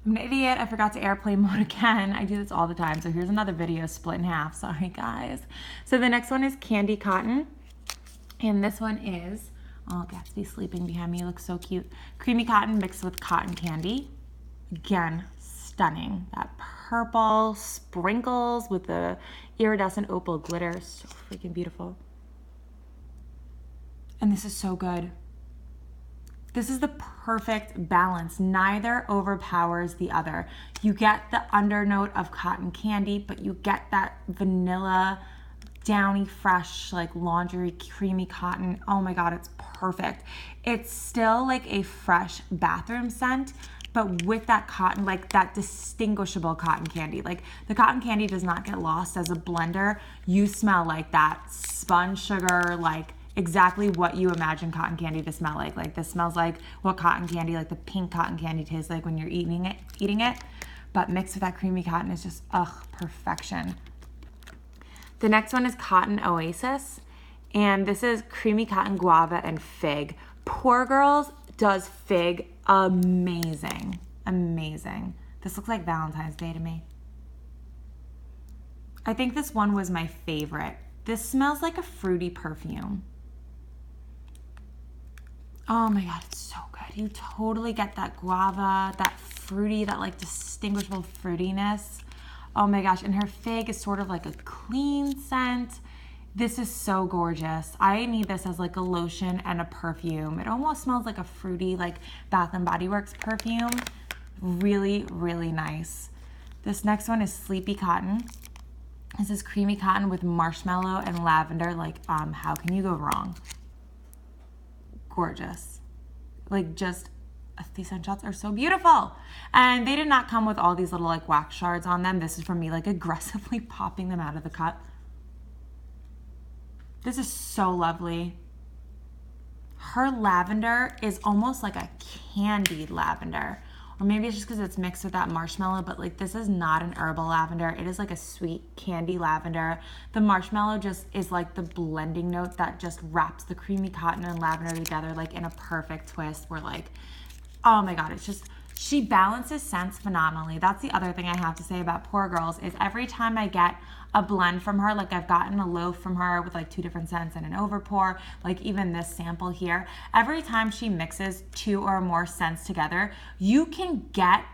I'm an idiot. I forgot to airplane mode again. I do this all the time. So here's another video split in half. Sorry, guys. So the next one is Candy Cotton. And this one is, oh, Gatsby sleeping behind me. Looks so cute. Creamy cotton mixed with cotton candy. Again, stunning. That purple sprinkles with the iridescent opal glitter. So freaking beautiful. And this is so good. This is the perfect balance. Neither overpowers the other. You get the undernote of cotton candy, but you get that vanilla, downy, fresh, like laundry, creamy cotton. Oh my God, it's perfect. It's still like a fresh bathroom scent, but with that cotton, like that distinguishable cotton candy. Like the cotton candy does not get lost as a blender. You smell like that spun sugar, like exactly what you imagine cotton candy to smell like. Like this smells like what cotton candy, like the pink cotton candy tastes like when you're eating it. But mixed with that creamy cotton is just, perfection. The next one is Cotton Oasis. And this is creamy cotton guava and fig. Poor Girls does fig amazing. Amazing. This looks like Valentine's Day to me. I think this one was my favorite. This smells like a fruity perfume. Oh my God, it's so good. You totally get that guava, that fruity, that like distinguishable fruitiness. Oh my gosh, and her fig is sort of like a clean scent. This is so gorgeous. I need this as like a lotion and a perfume. It almost smells like a fruity, like Bath & Body Works perfume. Really, really nice. This next one is Sleepy Cotton. This is creamy cotton with marshmallow and lavender. Like, how can you go wrong? Gorgeous. Like, just, these scent shots are so beautiful. And they did not come with all these little like wax shards on them. This is from me like aggressively popping them out of the cup. This is so lovely. Her lavender is almost like a candied lavender. Or maybe it's just because it's mixed with that marshmallow, but like this is not an herbal lavender. It is like a sweet candy lavender. The marshmallow just is like the blending note that just wraps the creamy cotton and lavender together like in a perfect twist where like, oh my God, it's just, she balances scents phenomenally. That's the other thing I have to say about Poor Girls is every time I get a blend from her, like I've gotten a loaf from her with like 2 different scents and an overpour, like even this sample here, every time she mixes 2 or more scents together, you can get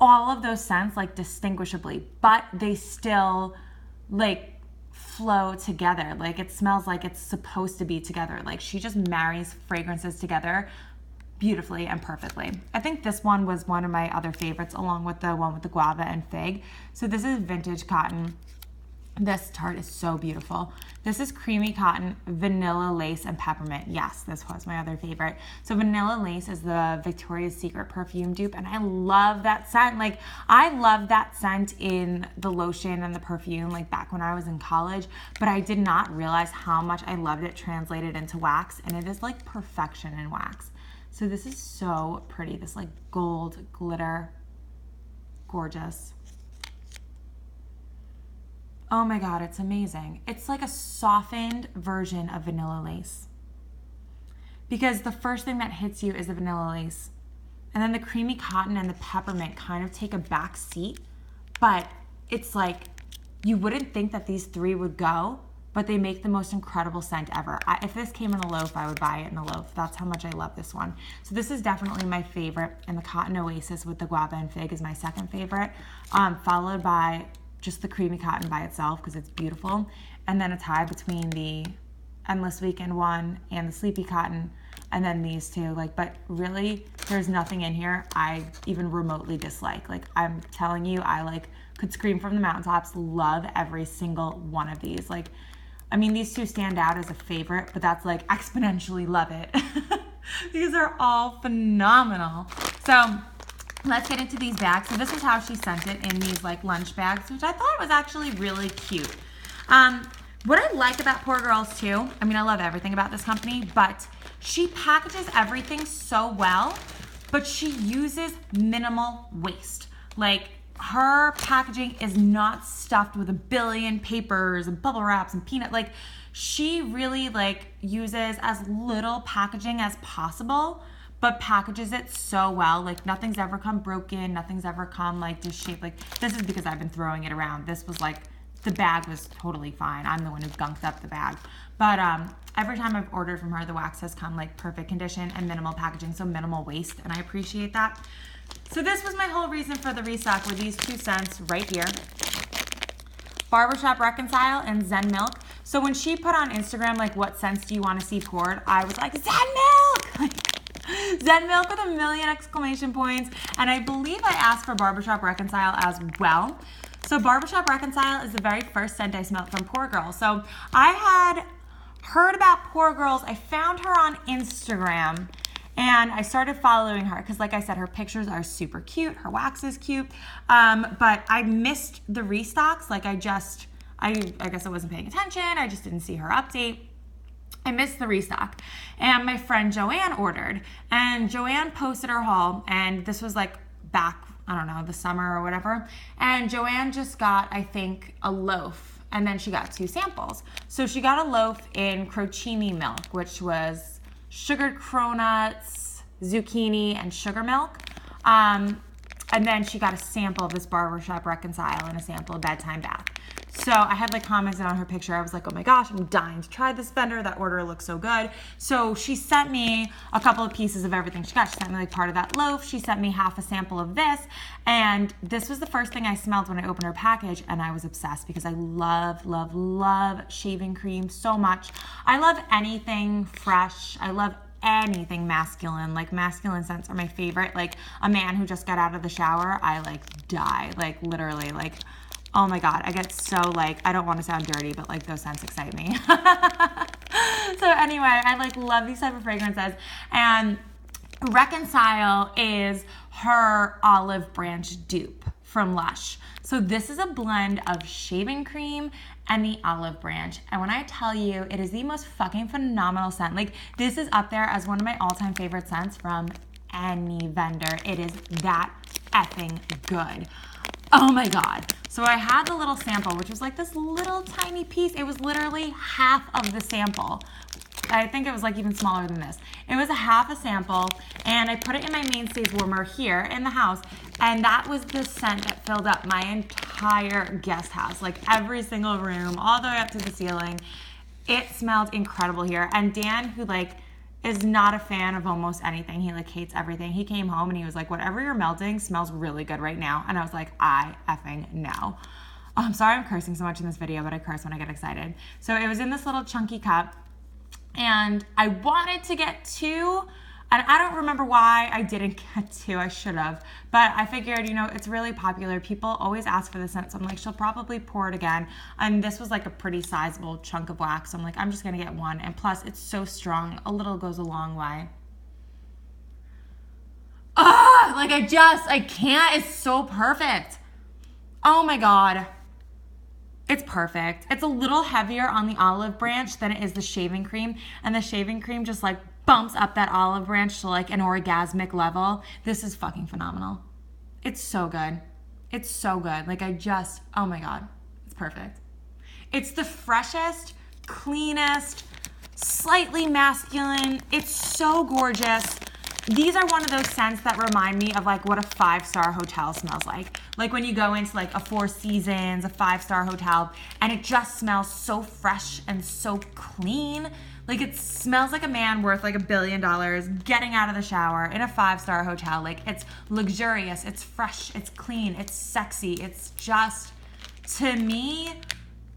all of those scents like distinguishably, but they still like flow together. Like it smells like it's supposed to be together. Like she just marries fragrances together beautifully and perfectly. I think this one was one of my other favorites along with the one with the guava and fig. So this is Vintage Cotton. This tart is so beautiful. This is Creamy Cotton, Vanilla Lace, and Peppermint. Yes, this was my other favorite. So Vanilla Lace is the Victoria's Secret perfume dupe, and I love that scent. Like, I love that scent in the lotion and the perfume, like back when I was in college, but I did not realize how much I loved it translated into wax, and it is like perfection in wax. So this is so pretty, this like gold glitter, gorgeous. Oh my God, it's amazing. It's like a softened version of Vanilla Lace. Because the first thing that hits you is the Vanilla Lace. And then the Creamy Cotton and the Peppermint kind of take a back seat. But it's like, you wouldn't think that these 3 would go, but they make the most incredible scent ever. If this came in a loaf, I would buy it in a loaf. That's how much I love this one. So this is definitely my favorite. And the Cotton Oasis with the guava and fig is my second favorite. Followed by just the Creamy Cotton by itself because it's beautiful. And then a tie between the Endless Weekend one and the Sleepy Cotton. And then these 2, like, but really there's nothing in here I even remotely dislike. Like I'm telling you, I like could scream from the mountaintops, love every single one of these. Like, I mean, these 2 stand out as a favorite, but that's like exponentially love it. These are all phenomenal. So let's get into these bags. So this is how she sent it in these like lunch bags, which I thought was actually really cute. What I like about Poor Girls too, I mean, I love everything about this company, but she packages everything so well, but she uses minimal waste. Like her packaging is not stuffed with a billion papers and bubble wraps and peanut. Like she really like uses as little packaging as possible, but packages it so well. Like nothing's ever come broken, nothing's ever come like just shaped. Like this is because I've been throwing it around. This was like, the bag was totally fine. I'm the one who gunked up the bag. But every time I've ordered from her, the wax has come like perfect condition and minimal packaging, so minimal waste, and I appreciate that. So this was my whole reason for the restock, were these 2 scents right here. Barbershop Reconcile and Zen Milk. So when she put on Instagram, like, what scents do you want to see poured? I was like, Zen Milk! Zen Milk with a million exclamation points. And I believe I asked for Barbershop Reconcile as well. So Barbershop Reconcile is the very first scent I smelled from Poor Girl. So I had heard about Poor Girls. I found her on Instagram. And I started following her because, like I said, her pictures are super cute. Her wax is cute. But I missed the restocks. Like I guess I wasn't paying attention. I just didn't see her update. I missed the restock. And my friend Joanne ordered. And Joanne posted her haul. And this was like back, I don't know, the summer or whatever. And Joanne just got, I think, a loaf. And then she got 2 samples. So she got a loaf in crocini milk, which was sugared cronuts, zucchini, and sugar milk. And then she got a sample of this Barbershop Reconcile and a sample of Bedtime Bath. So I had like commented on her picture. I was like, oh my gosh, I'm dying to try this vendor. That order looks so good. So she sent me a couple of pieces of everything she got. She sent me like part of that loaf. She sent me half a sample of this. And this was the first thing I smelled when I opened her package. And I was obsessed because I love, love, love shaving cream so much. I love anything fresh. I love anything masculine. Like masculine scents are my favorite. Like a man who just got out of the shower, I like die. Like literally, like, oh my God, I get so like, I don't want to sound dirty, but like those scents excite me. So anyway, I like love these type of fragrances. And Reconcile is her olive branch dupe from Lush. So this is a blend of shaving cream and the olive branch. And when I tell you, it is the most fucking phenomenal scent. Like this is up there as one of my all-time favorite scents from any vendor. It is that effing good. Oh my God. So I had the little sample, which was like this little tiny piece. It was literally half of the sample. I think it was like even smaller than this. It was a half a sample, and I put it in my mainstays warmer here in the house, and that was the scent that filled up my entire guest house, like every single room, all the way up to the ceiling. It smelled incredible here. And Dan, who like is not a fan of almost anything, he like hates everything, he came home and he was like, whatever you're melting smells really good right now. And I was like, I effing know. Oh, I'm sorry I'm cursing so much in this video, but I curse when I get excited. So it was in this little chunky cup. And I wanted to get 2, and I don't remember why I didn't get 2. I should have. But I figured, you know, it's really popular. People always ask for the scent, so I'm like, she'll probably pour it again. And this was like a pretty sizable chunk of wax. So I'm like, I'm just going to get 1. And plus, it's so strong. A little goes a long way. Ah, like I can't. It's so perfect. Oh my God. It's perfect. It's a little heavier on the olive branch than it is the shaving cream. And the shaving cream just like bumps up that olive branch to like an orgasmic level. This is fucking phenomenal. It's so good. It's so good. Like oh my God, it's perfect. It's the freshest, cleanest, slightly masculine. It's so gorgeous. These are one of those scents that remind me of like what a 5-star hotel smells like. Like when you go into like a 4 Seasons, a 5-star hotel, and it just smells so fresh and so clean. Like it smells like a man worth like $1 billion getting out of the shower in a 5-star hotel. Like it's luxurious, it's fresh, it's clean, it's sexy. It's just, to me,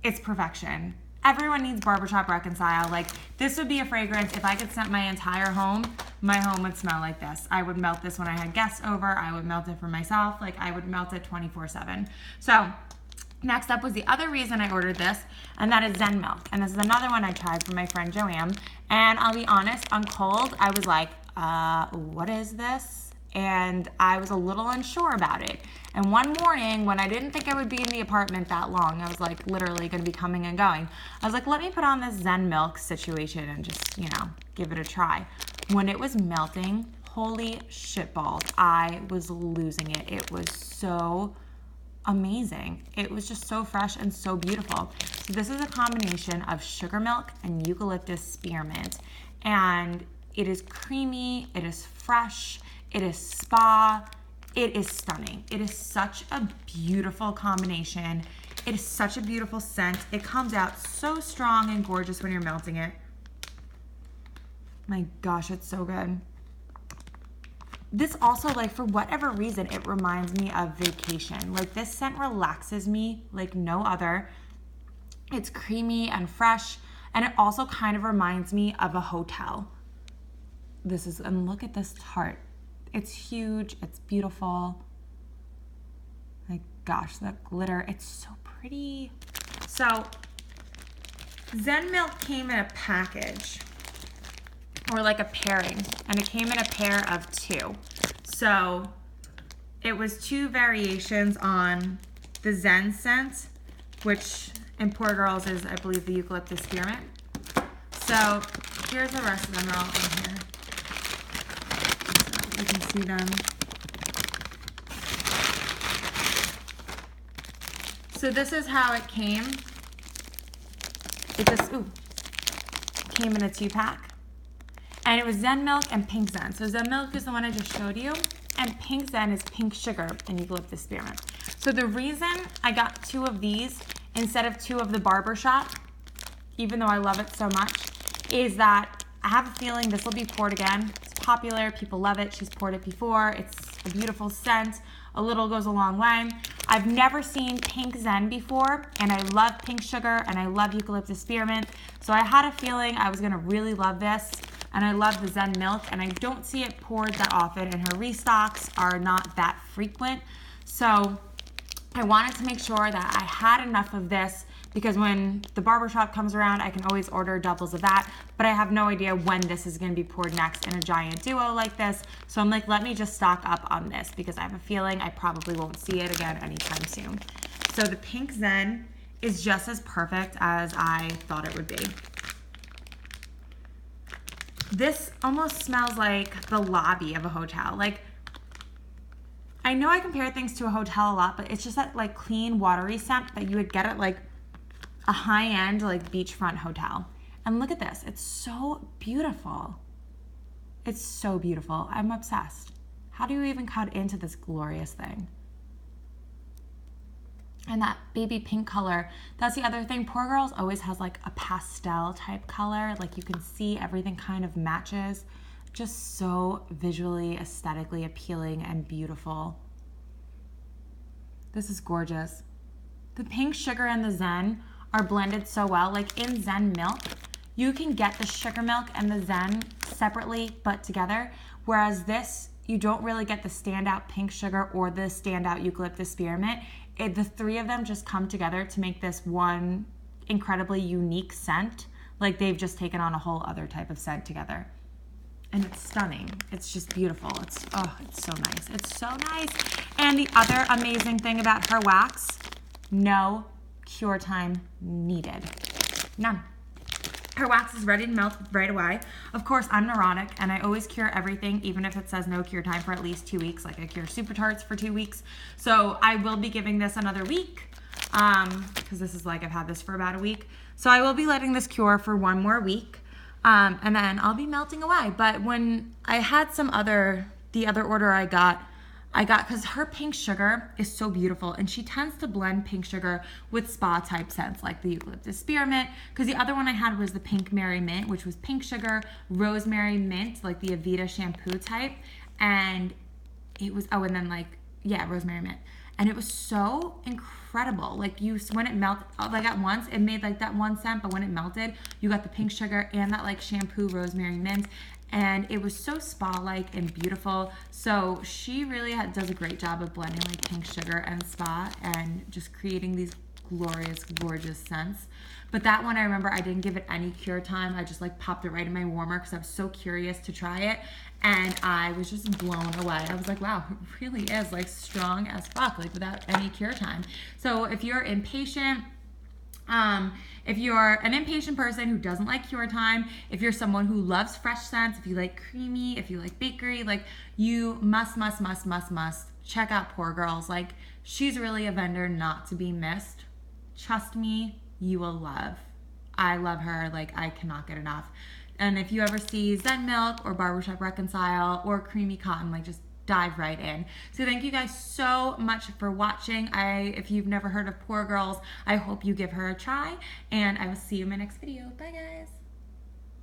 it's perfection. Everyone needs Barbershop Reconcile. Like this would be a fragrance if I could scent my entire home, my home would smell like this. I would melt this when I had guests over. I would melt it for myself. Like I would melt it 24/7. So next up was the other reason I ordered this, and that is Zen Milk. And this is another one I tried from my friend Joanne. And I'll be honest, on cold, I was like, what is this? And I was a little unsure about it. And one morning when I didn't think I would be in the apartment that long, I was like literally going to be coming and going. I was like, let me put on this Zen Milk situation and just, you know, give it a try. When it was melting, holy shitballs, I was losing it. It was so amazing. It was just so fresh and so beautiful. So this is a combination of sugar milk and eucalyptus spearmint. And it is creamy, it is fresh. It is spa. It is stunning. It is such a beautiful combination. It is such a beautiful scent. It comes out so strong and gorgeous when you're melting it. My gosh, it's so good. This also, like, for whatever reason, it reminds me of vacation. Like, this scent relaxes me like no other. It's creamy and fresh, and it also kind of reminds me of a hotel. And look at this tart. It's huge. It's beautiful. My gosh, that glitter. It's so pretty. So, Zen Milk came in a package, or like a pairing, and it came in a pair of 2. So, it was 2 variations on the Zen scent, which in Poor Girls is, I believe, the eucalyptus spearmint. So, here's the rest of them. They're all in here. You can see them. So this is how it came. It just came in a 2-pack. And it was Zen Milk and Pink Zen. So Zen Milk is the one I just showed you. And Pink Zen is pink sugar and eucalyptus spearmint. So the reason I got 2 of these instead of 2 of the Barbershop, even though I love it so much, is that I have a feeling this will be poured again. Popular, people love it. She's poured it before. It's a beautiful scent. A little goes a long way. I've never seen Pink Zen before, and I love pink sugar and I love eucalyptus spearmint. So I had a feeling I was gonna really love this, and I love the Zen Milk, and I don't see it poured that often, and her restocks are not that frequent. So I wanted to make sure that I had enough of this, because when the Barbershop comes around, I can always order doubles of that, but I have no idea when this is gonna be poured next in a giant duo like this. So I'm like, let me just stock up on this, because I have a feeling I probably won't see it again anytime soon. So the Pink Zen is just as perfect as I thought it would be. This almost smells like the lobby of a hotel. Like, I know I compare things to a hotel a lot, but it's just that like clean, watery scent that you would get at like a high-end like beachfront hotel. And look at this. It's so beautiful. It's so beautiful. I'm obsessed. How do you even cut into this glorious thing? And that baby pink color, that's the other thing. Poor Girls always has like a pastel type color. Like you can see everything kind of matches. Just so visually, aesthetically appealing and beautiful. This is gorgeous. The pink sugar and the Zen are blended so well. Like in Zen Milk, you can get the sugar milk and the Zen separately but together. Whereas this, you don't really get the standout pink sugar or the standout eucalyptus spearmint. The 3 of them just come together to make this one incredibly unique scent. Like they've just taken on a whole other type of scent together. And it's stunning. It's just beautiful. It's so nice. It's so nice. And the other amazing thing about her wax, no cure time needed. None. Her wax is ready to melt right away. Of course, I'm neurotic and I always cure everything, even if it says no cure time, for at least 2 weeks. Like I cure Super Tarts for 2 weeks. So I will be giving this another week because this is like, I've had this for about a week. So I will be letting this cure for 1 more week. And then I'll be melting away. But when I had the other order I got, because her pink sugar is so beautiful, and she tends to blend pink sugar with spa type scents like the eucalyptus spearmint, because the other one I had was the Pink Mary Mint, which was pink sugar, rosemary mint, like the Aveda shampoo type, and it was, rosemary mint. And it was so incredible. Like when it melted, like at once, it made like that one scent, but when it melted, you got the pink sugar and that like shampoo rosemary mint. And it was so spa-like and beautiful. So she really does a great job of blending like pink sugar and spa and just creating these glorious, gorgeous scents. But that one, I remember I didn't give it any cure time. I just like popped it right in my warmer because I was so curious to try it. And I was just blown away. I was like, wow, it really is like strong as fuck, like without any cure time. So if you're impatient, if you're an impatient person who doesn't like cure time, if you're someone who loves fresh scents, if you like creamy, if you like bakery, like you must check out Poor Girls. Like she's really a vendor not to be missed. Trust me, you will love. I love her. Like I cannot get enough. And if you ever see Zen Milk or Barbershop Reconcile or Creamy Cotton, like just dive right in. So thank you guys so much for watching. If you've never heard of Pore Girls, I hope you give her a try, and I will see you in my next video. Bye guys.